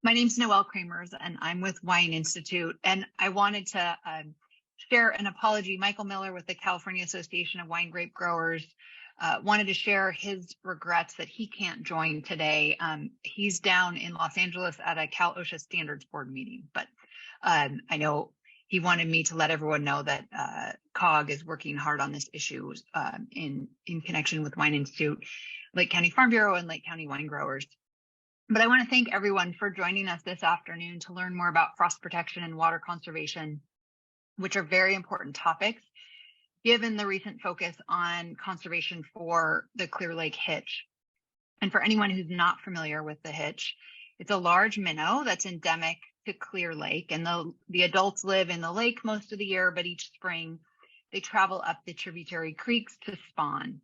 My name's Noelle Cremers, and I'm with Wine Institute. And I wanted to share an apology. Michael Miller with the California Association of Wine Grape Growers wanted to share his regrets that he can't join today. He's down in Los Angeles at a Cal OSHA Standards Board meeting, but I know he wanted me to let everyone know that COG is working hard on this issue in connection with Wine Institute, Lake County Farm Bureau, and Lake County wine growers. But I want to thank everyone for joining us this afternoon to learn more about frost protection and water conservation, which are very important topics, given the recent focus on conservation for the Clear Lake hitch. And for anyone who's not familiar with the hitch, it's a large minnow that's endemic to Clear Lake, and the adults live in the lake most of the year, but each spring they travel up the tributary creeks to spawn.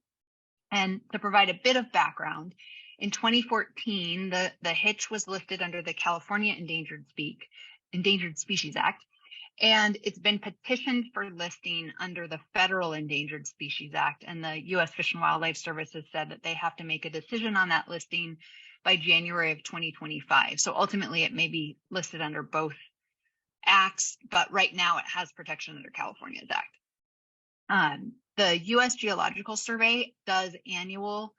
And to provide a bit of background, in 2014, the hitch was listed under the California Endangered Species Act, and it's been petitioned for listing under the Federal Endangered Species Act. And the U.S. Fish and Wildlife Service has said that they have to make a decision on that listing by January of 2025. So ultimately, it may be listed under both acts, but right now it has protection under California's act. The U.S. Geological Survey does annual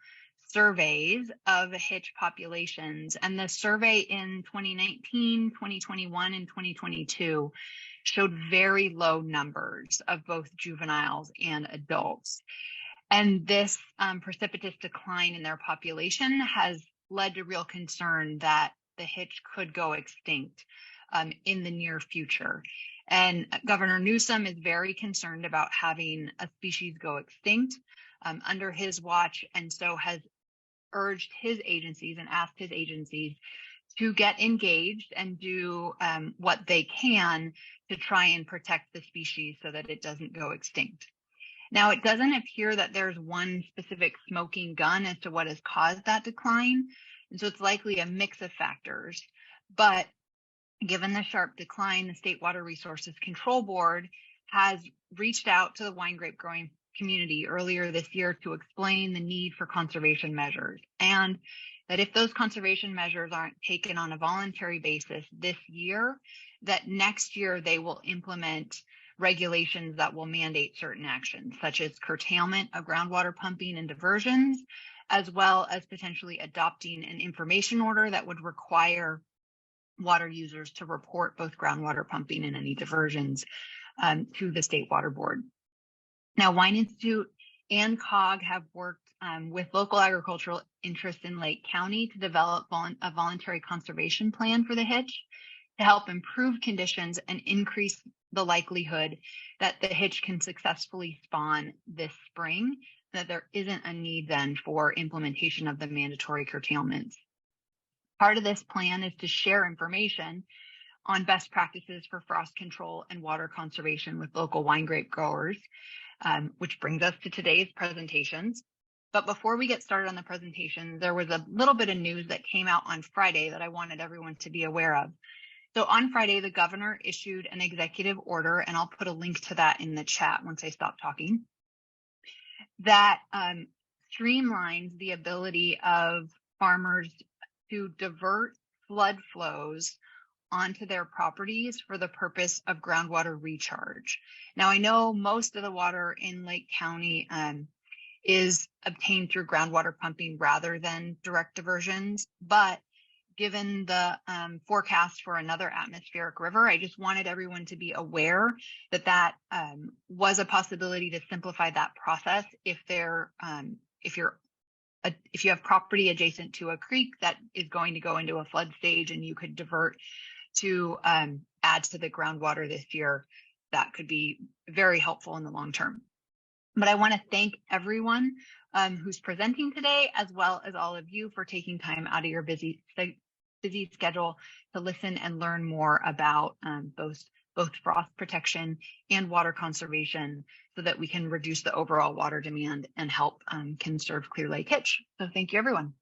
surveys of hitch populations, and the survey in 2019, 2021, and 2022 showed very low numbers of both juveniles and adults. And this precipitous decline in their population has led to real concern that the hitch could go extinct in the near future. And Governor Newsom is very concerned about having a species go extinct under his watch, and so has urged his agencies and asked his agencies to get engaged and do what they can to try and protect the species so that it doesn't go extinct. Now, it doesn't appear that there's one specific smoking gun as to what has caused that decline, and so it's likely a mix of factors. But given the sharp decline, the State Water Resources Control Board has reached out to the wine grape growing community earlier this year to explain the need for conservation measures, and that if those conservation measures aren't taken on a voluntary basis this year, that next year they will implement regulations that will mandate certain actions, such as curtailment of groundwater pumping and diversions, as well as potentially adopting an information order that would require water users to report both groundwater pumping and any diversions to the State Water Board. Now, Wine Institute and COG have worked with local agricultural interests in Lake County to develop a voluntary conservation plan for the hitch to help improve conditions and increase the likelihood that the hitch can successfully spawn this spring, that there isn't a need then for implementation of the mandatory curtailments. Part of this plan is to share information on best practices for frost control and water conservation with local wine grape growers, which brings us to today's presentations. But before we get started on the presentation, there was a little bit of news that came out on Friday that I wanted everyone to be aware of. So on Friday, the governor issued an executive order, and I'll put a link to that in the chat once I stop talking, that streamlines the ability of farmers to divert flood flows onto their properties for the purpose of groundwater recharge. Now, I know most of the water in Lake County is obtained through groundwater pumping rather than direct diversions, but given the forecast for another atmospheric river, I just wanted everyone to be aware that that was a possibility to simplify that process if you have property adjacent to a creek that is going to go into a flood stage and you could divert to add to the groundwater this year. That could be very helpful in the long term. But I want to thank everyone who's presenting today, as well as all of you for taking time out of your busy schedule to listen and learn more about both frost protection and water conservation so that we can reduce the overall water demand and help conserve Clear Lake hitch. So thank you, everyone.